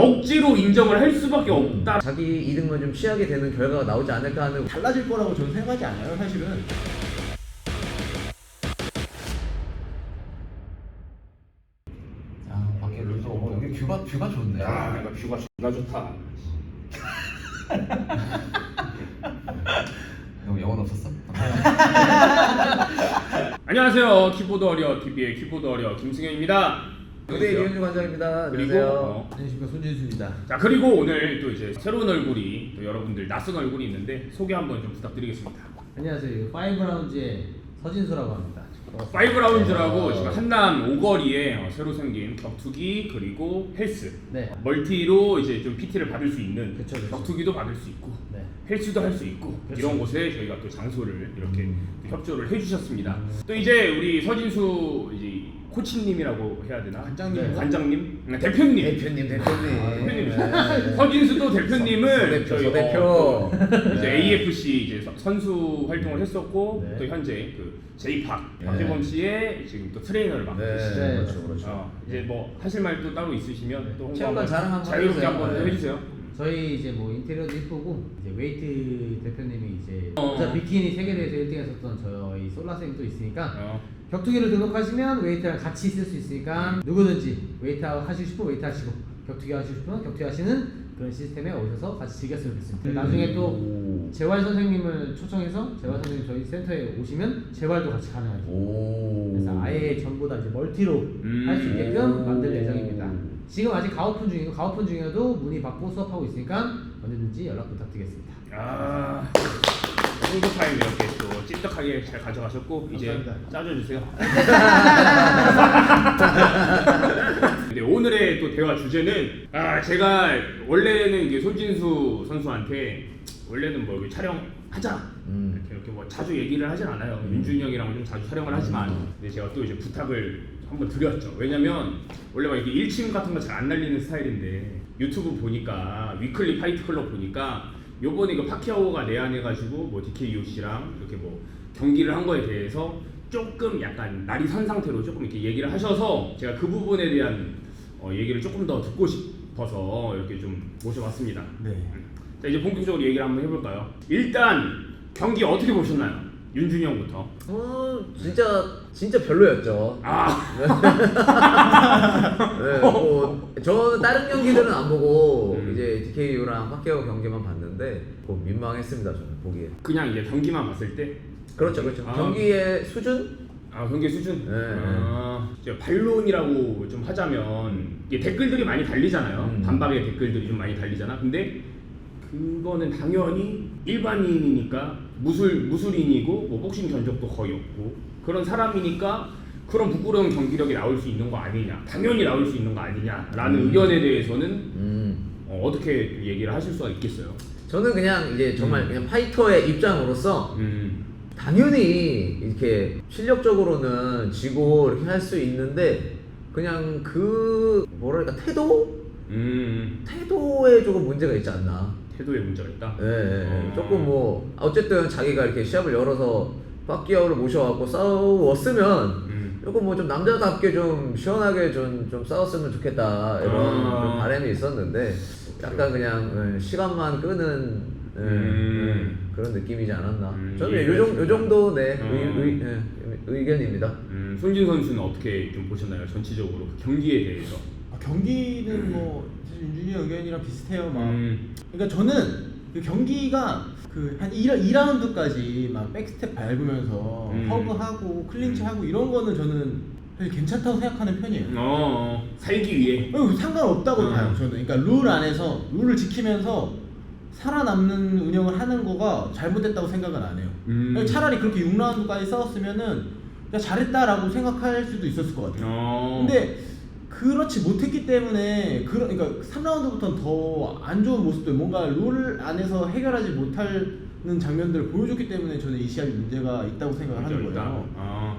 억지로 인정을 할 수밖에 없다. 자기 이득만 좀 취하게 되는 결과가 나오지 않을까 하는. 달라질 거라고 저는 생각하지 않아요, 사실은. 아, 밖에 룰도 여기 뷰가 좋네. 야, 내가 뷰가 존나 좋다. 형 영혼 없었어? 안녕하세요. 키보드 어려 TV의 키보드 어려 김승현입니다. 네, 이현주 관장입니다. 그리고 안녕하세요. 안녕하십니까, 손진수입니다. 자, 그리고 오늘 또 이제 새로운 얼굴이 또 여러분들 낯선 얼굴이 있는데 소개 한번 좀 부탁드리겠습니다. 안녕하세요. 파이브 라운지의 서진수라고 합니다. 파이브 라운지라고 지금 한남 오거리에 새로 생긴 격투기 그리고 헬스, 네. 멀티로 이제 좀 PT를 받을 수 있는 그쵸. 격투기도 받을 수 있고 네. 헬스도 할 수 있고 그쵸. 이런 곳에 저희가 또 장소를 이렇게 또 협조를 해주셨습니다. 또 이제 우리 서진수 이제 코치님이라고 해야 되나? 관장님. 관장님? 대표님. 대표님. 대표님. 네. 서진수도 대표님을 서대표, 저희 서대표. 이제 AFC 이제 선수 활동을 했었고 네. 또 현재 그 J팍 네. 박재범 씨의 지금 또 트레이너를 맡고 네, 계시죠. 네. 그렇죠. 이제 뭐 하실 말도 따로 있으시면 또 홍보 체육관 자랑 한번 자유롭게 해주세요. 한번 네. 해주세요. 저희 이제 뭐 인테리어도 이쁘고 이제 웨이트 대표님이 이제 어. 저 비키니 세계대회에서 1등했었던 저희 솔라생도 있으니까 어. 격투기를 등록하시면 웨이트랑 같이 쓸 수 있으니까 누구든지 웨이트 하시고 싶으면 웨이트 하시고 격투기 하시고 싶으면 격투기 하시는 그런 시스템에 오셔서 같이 즐겼으면 좋겠습니다. 나중에 또 재활 선생님을 초청해서 재활 선생님 저희 센터에 오시면 재활도 같이 가능하죠. 그래서 아예 전부 다 이제 멀티로 할 수 있게끔 만들 예정입니다. 지금 아직 가오픈 중이고 가오픈 중이어도 문의 받고 수업하고 있으니까 언제든지 연락 부탁드리겠습니다. 아, 홍보 타임 이렇게 또 찐득하게 잘 가져가셨고 이제 감사합니다. 짜줘주세요. 네, 오늘의 또 대화 주제는 제가 원래는 이게 손진수 선수한테 원래는 뭐 여기 촬영하자 이렇게 뭐 자주 얘기를 하진 않아요. 윤준이 형이랑 좀 자주 촬영을 하지만 근데 제가 또 이제 부탁을 한번 드렸죠. 왜냐면 원래 막 이렇게 일침 같은 거 잘 안 날리는 스타일인데 유튜브 보니까 위클리 파이트 클럽 보니까 요번에 그 파키아오가 내한해가지고 뭐 DKUC랑 이렇게 뭐 경기를 한 거에 대해서 조금 약간 날이 선 상태로 조금 이렇게 얘기를 하셔서 제가 그 부분에 대한 얘기를 조금 더 듣고 싶어서 이렇게 좀 모셔봤습니다. 네. 자, 이제 본격적으로 얘기를 한번 해볼까요? 일단 경기 어떻게 보셨나요? 윤준이 형부터. 진짜 별로였죠. 네, 뭐 저는 다른 경기들은 안 보고 이제 DKU랑 파키아오 경기만 봤는데 뭐 민망했습니다. 저는 보기에. 그냥 이제 경기만 봤을 때. 그렇죠. 경기의 수준? 경기 수준? 네. 이제 반론이라고 좀 하자면 이게 댓글들이 많이 달리잖아요. 반박의 댓글들이 좀 많이 달리잖아. 근데 그거는 당연히 일반인이니까 무술인이고 뭐 복싱 전적도 거의 없고 그런 사람이니까 그런 부끄러운 경기력이 나올 수 있는 거 아니냐, 당연히 나올 수 있는 거 아니냐라는 의견에 대해서는 어떻게 얘기를 하실 수가 있겠어요? 저는 그냥 이제 정말 그냥 파이터의 입장으로서 당연히 이렇게 실력적으로는 지고 이렇게 할 수 있는데 그냥 그 뭐랄까 태도에 조금 문제가 있지 않나. 태도에 문제가 있다. 네, 조금 뭐 어쨌든 자기가 이렇게 시합을 열어서 파키아오를 모셔갖고 싸웠으면 조금 뭐 좀 남자답게 좀 시원하게 좀 싸웠으면 좋겠다 이런 좀 바람이 있었는데 약간 그냥 시간만 끄는 그런 느낌이지 않았나. 저는 요 정도 의견입니다. 손진 선수는 어떻게 좀 보셨나요? 전체적으로 그 경기에 대해서. 경기는 뭐 사실 윤준이 의견이랑 비슷해요. 그러니까 저는 그 경기가 그 한 2라운드까지 막 백스텝 밟으면서 허그하고 클린치하고 이런 거는 저는 사실 괜찮다고 생각하는 편이에요. 살기 위해. 상관없다고 봐요. 저는. 그러니까 룰 안에서 룰을 지키면서 살아남는 운영을 하는 거가 잘못됐다고 생각은 안 해요. 차라리 그렇게 6라운드까지 싸웠으면은 그냥 잘했다라고 생각할 수도 있었을 것 같아요. 근데 그렇지 못했기 때문에 그러니까 3라운드부터는 더 안 좋은 모습들 뭔가 룰 안에서 해결하지 못하는 장면들을 보여줬기 때문에 저는 이 시합이 문제가 있다고 생각을 하는 거예요.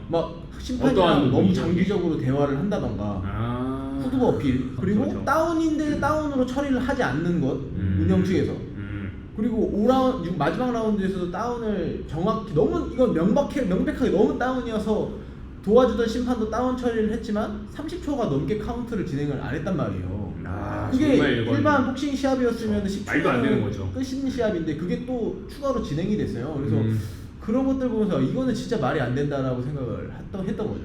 막 심판이랑 너무 장기적으로 대화를 한다던가 푸드 어필 그리고 그렇죠. 다운인데 다운으로 처리를 하지 않는 것 운영 측에서 그리고 5라운드 마지막 라운드에서도 다운을 정확히 너무 이건 명백하게 너무 다운이어서 도와주던 심판도 다운 처리를 했지만 30초가 넘게 카운트를 진행을 안 했단 말이에요. 그게 정말 이건 일반 복싱 시합이었으면 말도 안 되는 거죠. 끝인 시합인데 그게 또 추가로 진행이 됐어요. 그래서 그런 것들 보면서 이거는 진짜 말이 안 된다라고 생각을 했던 거죠.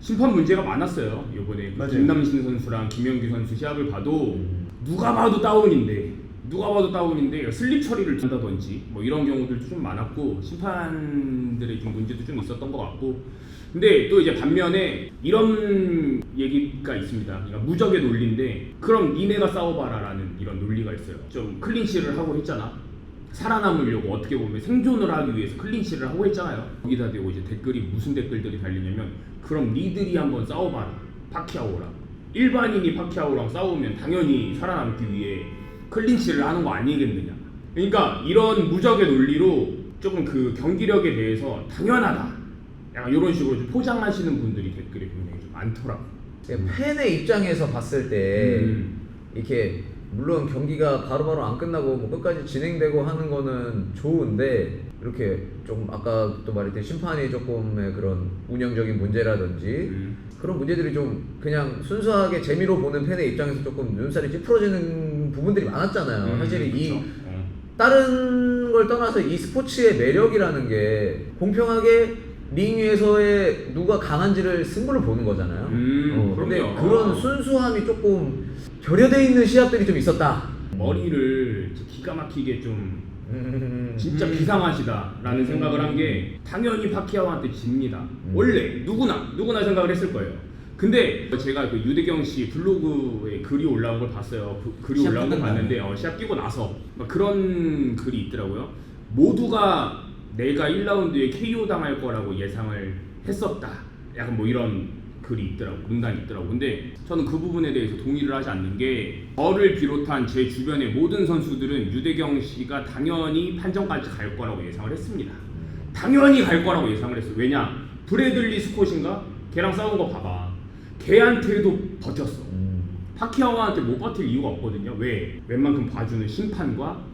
심판 문제가 많았어요. 이번에 그 김남신 선수랑 김영규 선수 시합을 봐도 누가 봐도 다운인데 슬립 처리를 한다든지 뭐 이런 경우들도 좀 많았고 심판들의 좀 문제도 좀 있었던 것 같고, 근데 또 이제 반면에 이런 얘기가 있습니다. 그러니까 무적의 논리인데, 그럼 니네가 싸워봐라라는 이런 논리가 있어요. 좀 클린치를 하고 했잖아. 살아남으려고 어떻게 보면 생존을 하기 위해서 클린치를 하고 했잖아요. 거기다 대고 이제 댓글이 무슨 댓글들이 달리냐면, 그럼 니들이 한번 싸워봐라 파키아오랑. 일반인이 파키아오랑 싸우면 당연히 살아남기 위해 클린치를 하는 거 아니겠느냐. 그러니까 이런 무적의 논리로 조금 그 경기력에 대해서 당연하다, 약간 이런 식으로 좀 포장하시는 분들이 댓글에 굉장히 좀 많더라고. 팬의 입장에서 봤을 때 이렇게 물론 경기가 바로바로 안 끝나고 뭐 끝까지 진행되고 하는 거는 좋은데, 이렇게 조금 아까 또 말했듯이 심판이 조금의 그런 운영적인 문제라든지 그런 문제들이 좀 그냥 순수하게 재미로 보는 팬의 입장에서 조금 눈살이 찌푸러지는 부분들이 많았잖아요. 사실 이 다른 걸 떠나서 이 스포츠의 매력이라는 게 공평하게 링 위에서의 누가 강한지를 승부를 보는 거잖아요. 근데 그럼요. 그런 순수함이 조금 결여돼 있는 시합들이 좀 있었다. 머리를 기가 막히게 좀 진짜 비상하시다라는 생각을 한 게, 당연히 파키아오한테 집니다. 원래 누구나 생각을 했을 거예요. 근데 제가 그 유대경 씨 블로그에 글이 올라온 걸 봤어요. 글이 올라온 걸 봤는데 시합 뛰고 나서 막 그런 글이 있더라고요. 모두가 내가 1라운드에 KO 당할 거라고 예상을 했었다, 약간 뭐 이런 글이 있더라고, 문단이 있더라고. 근데 저는 그 부분에 대해서 동의를 하지 않는 게, 저를 비롯한 제 주변의 모든 선수들은 유대경 씨가 당연히 판정까지 갈 거라고 예상을 했습니다. 당연히 갈 거라고 예상을 했어요. 왜냐? 브래들리 스콧인가? 걔랑 싸운 거 봐봐. 걔한테도 버텼어. 파키아오한테 못 버틸 이유가 없거든요. 왜? 웬만큼 봐주는 심판과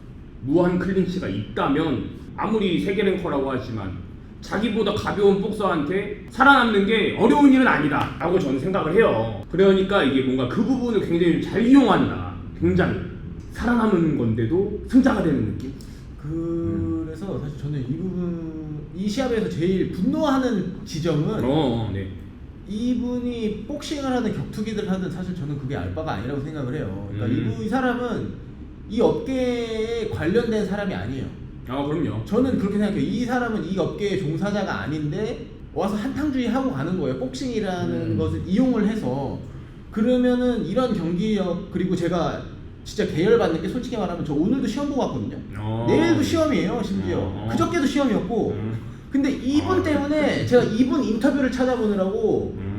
무한 클린치가 있다면, 아무리 세계 랭커라고 하지만 자기보다 가벼운 복서한테 살아남는 게 어려운 일은 아니다 라고 저는 생각을 해요. 그러니까 이게 뭔가 그 부분을 굉장히 잘 이용한다. 굉장히 살아남은 건데도 승자가 되는 느낌? 그래서 사실 저는 이 시합에서 제일 분노하는 지점은 네. 이분이 복싱을 하든 격투기를 하든 사실 저는 그게 알바가 아니라고 생각을 해요. 그러니까 이 사람은 이 업계에 관련된 사람이 아니에요. 그럼요. 저는 그렇게 생각해요. 이 사람은 이 업계의 종사자가 아닌데 와서 한탕주의 하고 가는 거예요. 복싱이라는 것을 이용을 해서. 그러면은 이런 경기력, 그리고 제가 진짜 계열받는 게, 솔직히 말하면 저 오늘도 시험 보고 왔거든요. 내일도 시험이에요, 심지어. 그저께도 시험이었고. 근데 이분 때문에 제가 이분 인터뷰를 찾아보느라고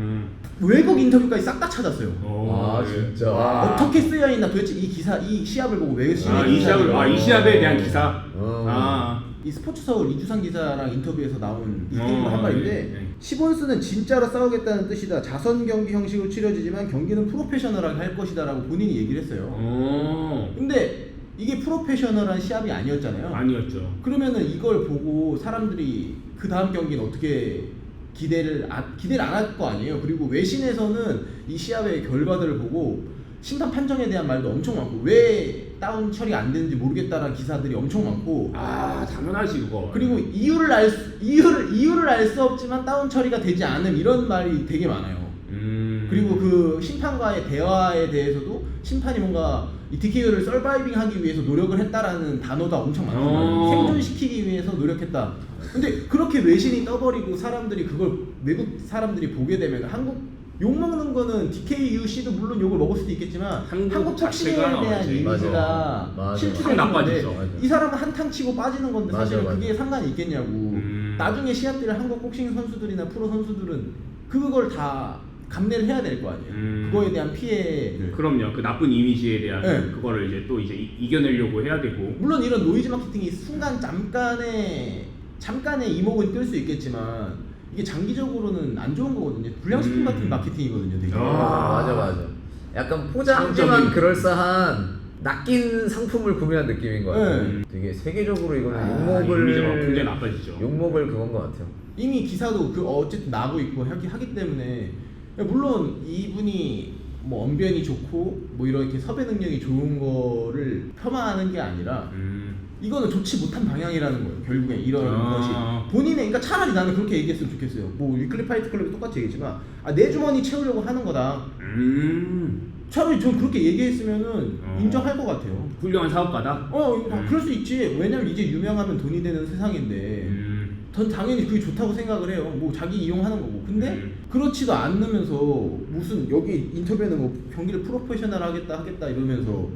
외국 인터뷰까지 싹 다 찾았어요. 진짜. 어떻게 쓰여 있나, 도대체 이 시합을 보고 왜 쓰여 이 시합에 대한 기사. 이 스포츠 서울 이주상 기자랑 인터뷰에서 나온 이 어, 한 말인데, 네. 시본스는 진짜로 싸우겠다는 뜻이다. 자선 경기 형식으로 치러지지만 경기는 프로페셔널하게 할 것이다라고 본인이 얘기를 했어요. 근데 이게 프로페셔널한 시합이 아니었잖아요. 아니었죠. 그러면은 이걸 보고 사람들이 그 다음 경기는 어떻게 기대를 안 할 거 아니에요. 그리고 외신에서는 이 시합의 결과들을 보고 심판 판정에 대한 말도 엄청 많고, 왜 다운 처리 안 되는지 모르겠다라는 기사들이 엄청 많고, 당연하지 그거. 그리고 이유를 알 수 없지만 다운 처리가 되지 않은 이런 말이 되게 많아요. 그리고 그 심판과의 대화에 대해서도 심판이 뭔가 이 DKU를 서바이빙하기 위해서 노력을 했다라는 단어가 엄청 많아요. 생존시키기 위해서 노력했다. 근데 그렇게 외신이 떠버리고 사람들이 그걸, 외국 사람들이 보게 되면, 한국 욕먹는 거는 DKUC도 물론 욕을 먹을 수도 있겠지만 한국 복싱에 대한 이미지가 실추되는 건데, 이 사람은 한탕 치고 빠지는 건데 사실 그게 상관이 있겠냐고. 나중에 시합들을 한국 복싱 선수들이나 프로 선수들은 그걸 다 감내를 해야 될 거 아니에요. 그거에 대한 피해를. 그럼요. 그 나쁜 이미지에 대한 그거를 이제 또 이겨내려고 해야 되고. 물론 이런 노이즈 마케팅이 순간 잠깐의 이목은 끌 수 있겠지만 이게 장기적으로는 안 좋은 거거든요. 불량식품 같은 마케팅이거든요, 되게. 맞아. 약간 포장지만 그럴싸한 낚인 상품을 구매한 느낌인 것 같아요. 되게 세계적으로 이거는 이미지가 굉장히 나빠지죠. 욕먹을 그건 것 같아요. 이미 기사도 어쨌든 나고 있고 하기 때문에, 물론 이분이 뭐 언변이 좋고 뭐 이렇게 섭외 능력이 좋은 거를 폄하하는 게 아니라 이거는 좋지 못한 방향이라는 거예요. 결국엔 이런 것이 본인의 그러니까 차라리 나는 그렇게 얘기했으면 좋겠어요. 뭐 위클리 파이트 클럽이 똑같이 얘기했지만 내 주머니 채우려고 하는 거다. 차라리 전 그렇게 얘기했으면은 인정할 것 같아요. 훌륭한 사업가다. 그럴 수 있지. 왜냐면 이제 유명하면 돈이 되는 세상인데 전 당연히 그게 좋다고 생각을 해요. 뭐 자기 이용하는 거고. 근데 그렇지도 않으면서 무슨 여기 인터뷰에는 뭐 경기를 프로페셔널 하겠다 이러면서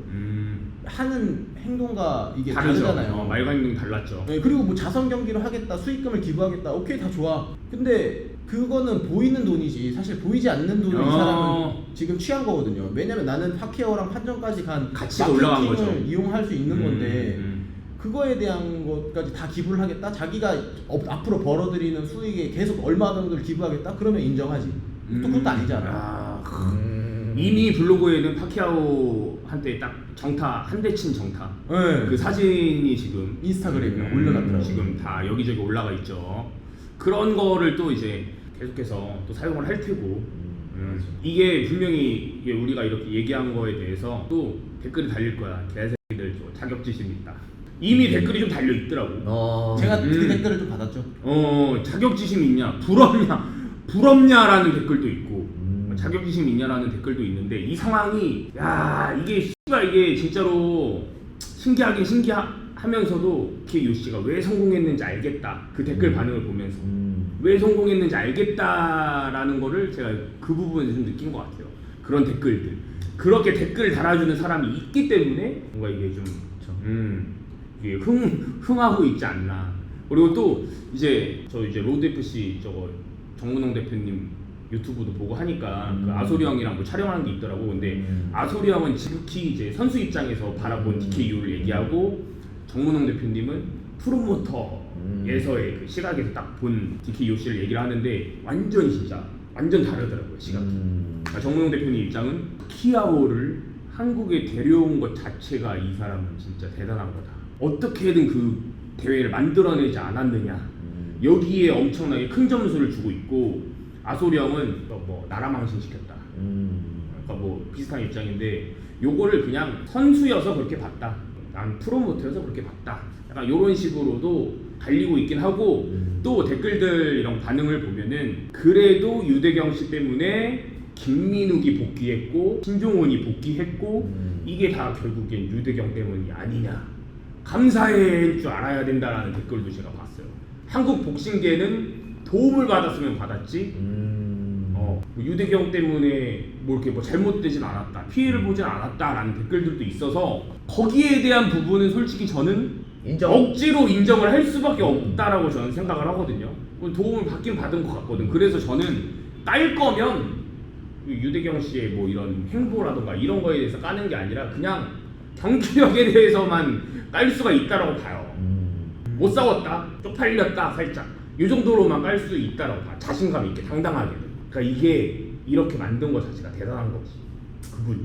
하는 행동과 이게 다르죠. 다르잖아요. 말과 행동이 달랐죠. 네, 그리고 뭐 자선 경기를 하겠다, 수익금을 기부하겠다, 오케이 다 좋아. 근데 그거는 보이는 돈이지 사실 보이지 않는 돈을 이 사람은 지금 취한 거거든요. 왜냐면 나는 파키아오랑 판정까지 간 가치가 올라간 거죠. 마케팅을 이용할 수 있는 건데 그거에 대한 것까지 다 기부를 하겠다. 자기가 앞으로 벌어들이는 수익에 계속 얼마 정도를 기부하겠다. 그러면 인정하지. 또 그것도 아니잖아. 이미 블로그에는 파키아오한테 딱 정타 한 대 친 정타. 네. 그 사진이 지금 인스타그램에 올려놨더라고요. 지금 다 여기저기 올라가 있죠. 그런 거를 또 이제 계속해서 또 사용을 할 테고 이게 분명히 이게 우리가 이렇게 얘기한 거에 대해서 또 댓글이 달릴 거야. 개새끼들 또 자격지심 있다. 이미 댓글이 좀 달려 있더라고. 제가 그 댓글을 좀 받았죠. 자격지심 있냐? 부럽냐라는 댓글도 있고 자격지심 있냐라는 댓글도 있는데 이 상황이 이게 진짜로 신기하긴 신기하면서도 키요 씨가 왜 성공했는지 알겠다. 그 댓글 반응을 보면서 왜 성공했는지 알겠다라는 거를 제가 그 부분에서 좀 느낀 것 같아요. 그런 댓글들 그렇게 댓글 달아주는 사람이 있기 때문에 뭔가 이게 좀 이게 흥하고 있지 않나. 그리고 또 이제 저 이제 로드 FC 저거 정문홍 대표님 유튜브도 보고 하니까 그 아소리 형이랑 뭐 촬영하는 게 있더라고. 근데 아소리 형은 지극히 이제 선수 입장에서 바라본 DKU를 얘기하고 정문홍 대표님은 프로모터에서의 그 시각에서 딱 본 DKU 씨를 얘기를 하는데 완전 다르더라고요 시각이. 정문홍 대표님 입장은 키아오를 한국에 데려온 것 자체가 이 사람은 진짜 대단한 거다. 어떻게든 그 대회를 만들어내지 않았느냐. 여기에 엄청나게 큰 점수를 주고 있고 아소리 형은 뭐 나라 망신시켰다. 그러니까 뭐 비슷한 입장인데 요거를 그냥 선수여서 그렇게 봤다. 난 프로모터여서 그렇게 봤다. 약간 요런 식으로도 달리고 있긴 하고 또 댓글들 이런 반응을 보면은 그래도 유대경 씨 때문에 김민욱이 복귀했고 신종원이 복귀했고 이게 다 결국엔 유대경 때문이 아니냐. 감사해할 줄 알아야 된다라는 댓글도 제가 봤어요. 한국 복싱계는 도움을 받았으면 받았지. 뭐 유대경 때문에 뭐 이렇게 뭐 잘못되진 않았다, 피해를 보진 않았다라는 댓글들도 있어서 거기에 대한 부분은 솔직히 저는 억지로 인정을 할 수밖에 없다라고 저는 생각을 하거든요. 도움을 받긴 받은 것 같거든. 그래서 저는 깔 거면 유대경 씨의 뭐 이런 행보라던가 이런 거에 대해서 까는 게 아니라 그냥 경기력에 대해서만 깔 수가 있다라고 봐요. 못 싸웠다, 쪽팔렸다 살짝 이 정도로만 깔 수 있다라고 봐. 자신감 있게 당당하게. 그러니까 이게 이렇게 만든 것 자체가 대단한 거지. 그분이.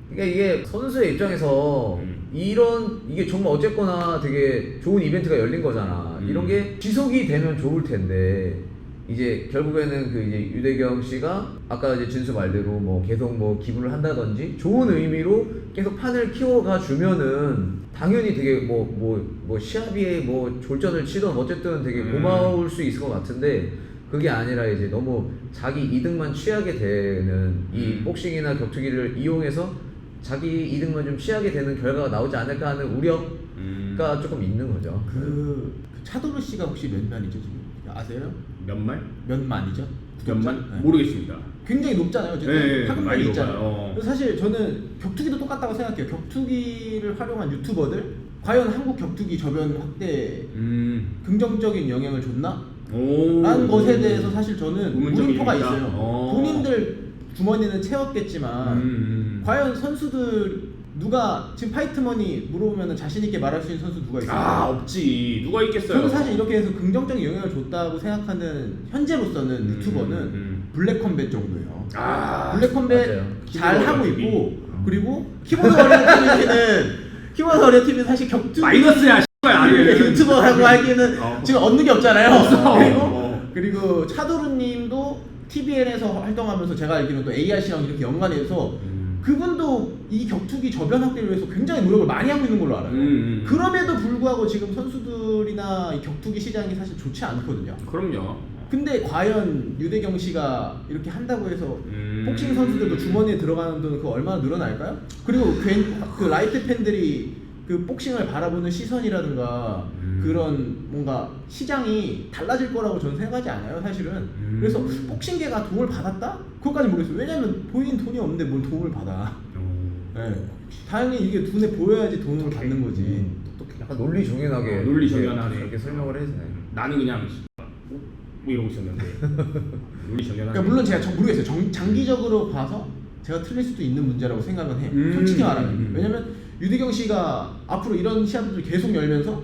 그러니까 이게 선수의 입장에서 이게 정말 어쨌거나 되게 좋은 이벤트가 열린 거잖아. 이런 게 지속이 되면 좋을 텐데 이제 결국에는 그 이제 유대경 씨가 아까 이제 진수 말대로 뭐 계속 뭐 기부를 한다든지 좋은 의미로 계속 판을 키워가 주면은 당연히 되게 뭐 시합에 뭐 졸전을 치던 어쨌든 되게 고마울 수 있을 것 같은데 그게 아니라 이제 너무 자기 이득만 취하게 되는 이 복싱이나 격투기를 이용해서 자기 이득만 좀 취하게 되는 결과가 나오지 않을까 하는 우려가 조금 있는 거죠. 그 차도르 씨가 혹시 몇 만이죠 지금? 아세요? 몇 말? 몇 만이죠? 몇 만? 네. 모르겠습니다. 굉장히 높잖아요. 어쨌든 네, 파급력이 많이 있잖아요. 높아요. 그래서 사실 저는 격투기도 똑같다고 생각해요. 격투기를 활용한 유튜버들 과연 한국 격투기 저변 확대에 긍정적인 영향을 줬나? 라는 것에 대해서 사실 저는 물음표가 있어요. 본인들 주머니는 채웠겠지만 과연 선수들 누가 지금 파이트머니 물어보면 자신 있게 말할 수 있는 선수 누가 있어요? 없지. 누가 있겠어요? 저는 사실 이렇게 해서 긍정적인 영향을 줬다고 생각하는 현재로서는 유튜버는 블랙컴뱃 정도예요. 블랙컴뱃 잘 하고 있고 그리고 키보드 워리어 TV는 사실 격투기 마이너스야. 유튜버라고 하기에는 지금 얻는 게 없잖아요. 그리고 차도르님도 TVN에서 활동하면서 제가 알기로는 또 ARC랑 이렇게 연관해서 그분도 이 격투기 저변 확대를 위해서 굉장히 노력을 많이 하고 있는 걸로 알아요. 그럼에도 불구하고 지금 선수들이나 이 격투기 시장이 사실 좋지 않거든요. 그럼요. 근데 과연 유대경 씨가 이렇게 한다고 해서 복싱 선수들도 주머니에 들어가는 돈은 그거 얼마나 늘어날까요? 그리고 그 라이트 팬들이 그 복싱을 바라보는 시선이라든가 그런 뭔가 시장이 달라질 거라고 저는 생각하지 않아요, 사실은. 그래서 복싱계가 도움을 받았다? 그것까지 모르겠어요. 왜냐면 보이는 돈이 없는데 뭘 도움을 받아. 네. 당연히 이게 눈에 보여야지 도움을 받는 거지. 약간 논리정연하게 논리정연하네. 이렇게 설명을 해주네. 나는 그냥 뭐 이러고 있었는데 논리정연하네. 그러니까 물론 제가 모르겠어요. 장기적으로 봐서 제가 틀릴 수도 있는 문제라고 생각은 해요. 솔직히 말하면. 왜냐면 유대경 씨가 앞으로 이런 시합들을 계속 열면서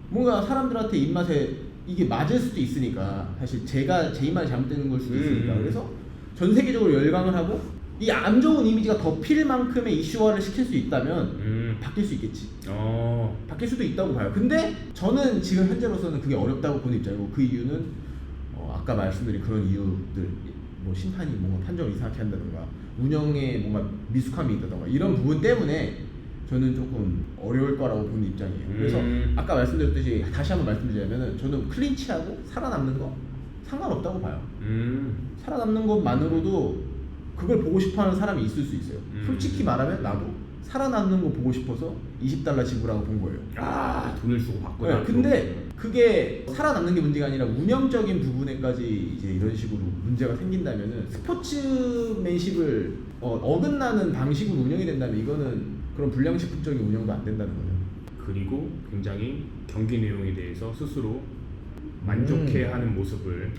뭔가 사람들한테 입맛에 이게 맞을 수도 있으니까 사실 제 입맛이 잘못되는 걸 수도 있으니까 그래서 전 세계적으로 열광을 하고 이 안 좋은 이미지가 덮일 만큼의 이슈화를 시킬 수 있다면 바뀔 수 있겠지. 바뀔 수도 있다고 봐요. 근데 저는 지금 현재로서는 그게 어렵다고 보는 입장이고 그 이유는 아까 말씀드린 그런 이유들 뭐 심판이 뭔가 판정을 이상하게 한다던가 운영에 뭔가 미숙함이 있다던가 이런 부분 때문에 저는 조금 어려울 거라고 보는 입장이에요. 그래서 아까 말씀드렸듯이 다시 한번 말씀드리자면은 저는 클린치하고 살아남는 거 상관없다고 봐요. 살아남는 것만으로도 그걸 보고 싶어하는 사람이 있을 수 있어요. 솔직히 말하면 나도 살아남는 거 보고 싶어서 $20 지불하고 본 거예요. 아, 돈을 주고 받거나. 네, 근데 그게 살아남는 게 문제가 아니라 운영적인 부분에까지 이제 이런 식으로 문제가 생긴다면은 스포츠맨십을 어긋나는 방식으로 운영이 된다면 이거는 그런 불량식품적인 운영도 안 된다는 거죠. 그리고 굉장히 경기 내용에 대해서 스스로 만족해하는 모습을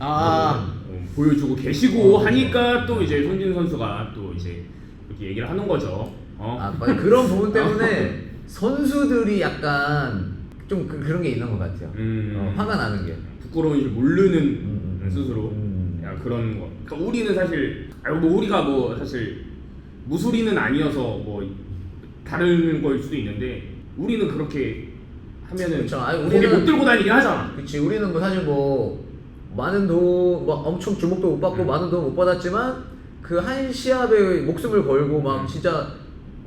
보여주고 계시고 하니까 또 이제 손진 선수가 또 이제 이렇게 얘기를 하는 거죠. 맞아. 그런 부분 때문에 선수들이 약간 좀 그런 게 있는 것 같아요. 화가 나는 게. 부끄러운 줄 모르는 스스로 야, 그런 거. 그러니까 우리는 사실 뭐 우리가 뭐 사실 무술인은 아니어서 뭐 다른 거일 수도 있는데 우리는 그렇게 하면은 그쵸. 아니, 고개 못 들고 다니긴 하잖아. 그렇지. 우리는 뭐 사실 뭐 많은 돈, 막 엄청 주목도 못 받고 많은 돈 못 받았지만 그 한 시합에 목숨을 걸고 막 진짜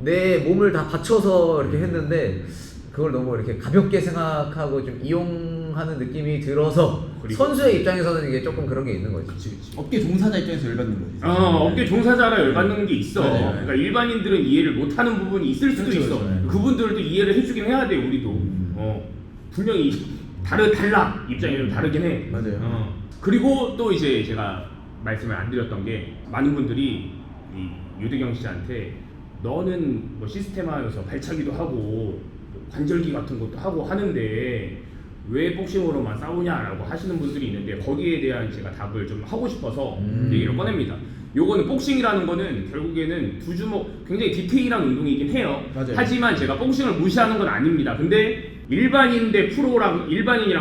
내 몸을 다 바쳐서 이렇게 했는데 그걸 너무 이렇게 가볍게 생각하고 좀 이용하는 느낌이 들어서 선수의 입장에서는 이게 조금 그런 게 있는 거지. 그치. 업계 종사자 입장에서 열받는 거지. 업계 종사자라 열받는 게 있어. 맞아요. 그러니까 일반인들은 이해를 못하는 부분이 있을 수도 그렇죠, 있어. 그렇죠. 그분들도 이해를 해주긴 해야 돼. 우리도. 분명히 달라. 입장이 좀 다르긴 해. 맞아요. 그리고 또 이제 제가 말씀을 안 드렸던 게 많은 분들이 이 유대경 씨한테 너는 뭐 시스템화여서 발차기도 하고 관절기 같은 것도 하고 하는데 왜 복싱으로만 싸우냐라고 하시는 분들이 있는데 거기에 대한 제가 답을 좀 하고 싶어서 얘기를 꺼냅니다. 요거는 복싱이라는 거는 결국에는 두 주먹 굉장히 디테일한 운동이긴 해요. 맞아요. 하지만 제가 복싱을 무시하는 건 아닙니다. 근데 일반인이랑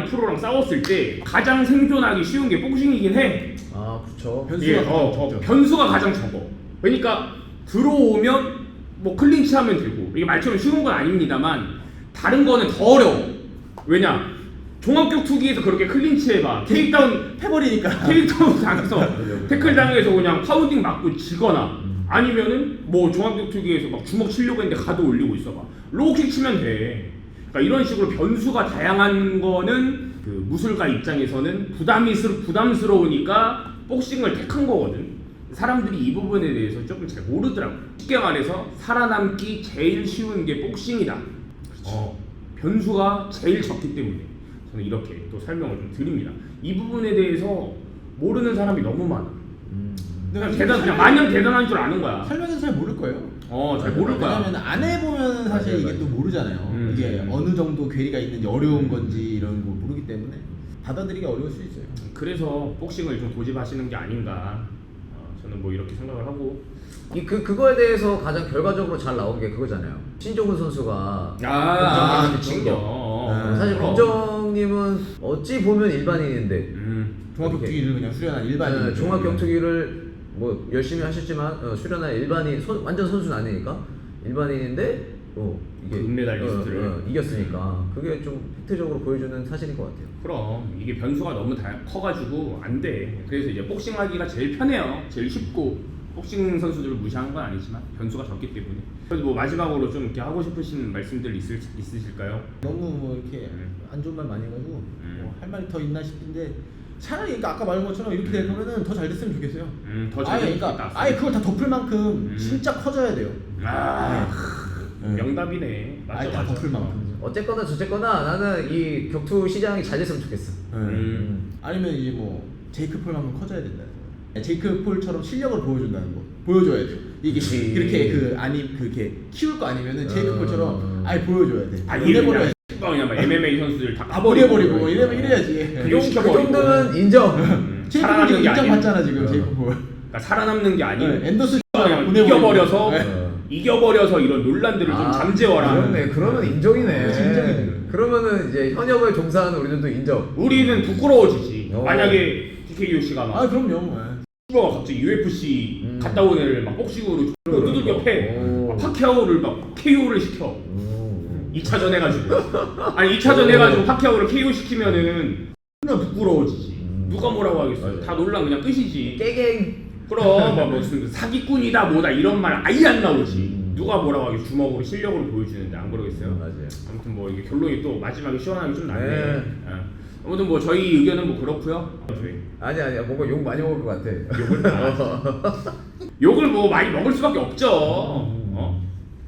프로랑 싸웠을 때 가장 생존하기 쉬운 게 복싱이긴 해. 그렇죠. 변수가 가장 적죠. 변수가 가장 적어. 그러니까 들어오면 뭐 클린치하면 되고 이게 말처럼 쉬운 건 아닙니다만 다른 거는 더 어려워. 왜냐? 종합격투기에서 그렇게 클린치해봐. 테이크다운 당해서 태클 당해서 그냥 파운딩 맞고 지거나 아니면은 뭐 종합격투기에서 막 주먹 치려고 했는데 가도 올리고 있어봐. 로우킥 치면 돼. 그러니까 이런 식으로 변수가 다양한 거는 그 무술가 입장에서는 부담스러우니까 복싱을 택한 거거든. 사람들이 이 부분에 대해서 조금 잘 모르더라고. 쉽게 말해서 살아남기 제일 쉬운 게 복싱이다. 변수가 제일 적기 때문에 저는 이렇게 또 설명을 좀 드립니다. 이 부분에 대해서 모르는 사람이 너무 많아. 그냥 마냥 대단한 줄 아는 거야. 설명해서 잘 모를 거예요. 잘 모를 거야. 왜냐면 안 해보면 사실 이게 또 모르잖아요. 이게 어느 정도 괴리가 있는지 어려운 건지 이런 거 모르기 때문에 받아들이기 어려울 수 있어요. 그래서 복싱을 좀 고집하시는 게 아닌가. 저는 뭐 이렇게 생각을 하고. 그거에 대해서 가장 결과적으로 잘 나온 게 그거잖아요. 신종훈 선수가 사실 공정님은 어찌 보면 일반인인데 종합격투기를 그냥 수련한 일반인. 종합격투기를 뭐 열심히 하셨지만 수련한 일반인 완전 선수는 아니니까 일반인인데 이게 금메달리스트를. 이겼으니까 그게 좀 획기적으로 보여주는 사실인 것 같아요. 그럼 이게 변수가 너무 커가지고 안 돼. 그래서 이제 복싱하기가 제일 편해요. 제일 쉽고 복싱 선수들을 무시하는 건 아니지만 변수가 적기 때문에. 그래서 뭐 마지막으로 좀 이렇게 하고 싶으신 말씀들 있으실까요? 너무 뭐 이렇게 안 좋은 말 많이 해가지고 뭐 할 말이 더 있나 싶은데 차라리 그러니까 아까 말한 것처럼 이렇게 될 거면은 더 잘 됐으면 좋겠어요. 더 잘 아예 그러니까 아예 그걸 다 덮을 만큼 진짜 커져야 돼요. 명답이네. 맞아, 아예 다 맞아. 덮을 만큼. 어쨌거나 저쨌거나 나는 이 격투 시장이 잘 됐으면 좋겠어. 아니면 이제 뭐 제이크 폴만큼 커져야 된다는 거. 제이크 폴처럼 실력을 보여준다는 거. 보여줘야 돼. 이게 그치. 그렇게 그렇게 키울 거 아니면은 제이크 폴처럼 아예 보여줘야 돼. 아 이래버려야 돼. 그냥 막 MMA 선수들 다 버려버리고 이래야지. 그 정도는 인정. 제이크 폴 살아남는 지금 게 인정받잖아 지금 제이크 폴. 그러니까 살아남는 게 아니고 앤더슨 그냥 보내버리고. 이겨버려서 네. 이겨버려서 이런 논란들을 좀 잠재워라. 그렇네. 그러면 인정이네. 인정이네. 그러면 이제 현역을 종사하는 우리들도 인정. 우리는 부끄러워지지. 어. 만약에 DKU 씨가 막 그럼요. 슈퍼가 갑자기 UFC 갔다 온 애를 막 복싱으로 두들겨 패. 막 파키아오를 막 KO를 시켜. 2차전 해가지고. 아니 2차전 해가지고 파키아오를 KO 시키면은 그냥 부끄러워지지. 누가 뭐라고 하겠어. 맞아요. 다 논란 그냥 끝이지. 깨갱. 그럼 막 무슨 사기꾼이다 뭐다 이런 말 아예 안 나오지. 누가 뭐라고 하겠어. 주먹으로 실력으로 보여주는데 안 그러겠어요? 맞아요. 아무튼 뭐 이게 결론이 또 마지막에 시원하게 좀 났네. 네. 아무튼 뭐 저희 의견은 뭐 그렇고요. 아니야. 뭔가 욕 많이 먹을 것 같아. 욕을 뭐 많이 먹을 수밖에 없죠.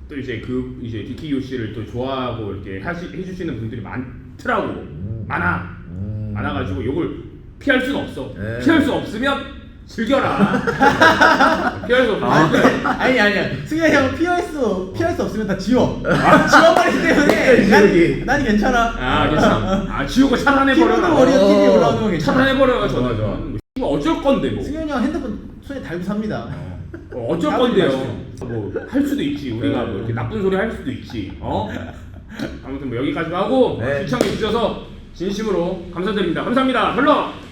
또 이제 이제 DKU 씨를 또 좋아하고 이렇게 해주시는 분들이 많더라고. 많아가지고 욕을 피할 수는 없어. 네. 피할 수 없으면 즐겨라. 피할 수 없으면 아니야. 승현이 형은 피할 수 없으면 다 지워. 지워버리기 때문에 난 괜찮아. 괜찮아. 지우고 차단해버려. 키보드 워리어 TV 올라오는 거 괜찮아. 차단해버려요 저는. 좋아. 이거 어쩔 건데 뭐. 승현이 형 핸드폰 손에 달고 삽니다. 어쩔 건데요. 뭐 할 수도 있지. 우리가 뭐 이렇게 나쁜 소리 할 수도 있지. 아무튼 뭐 여기까지 하고 네. 시청해 주셔서 진심으로 감사드립니다. 감사합니다. 별로.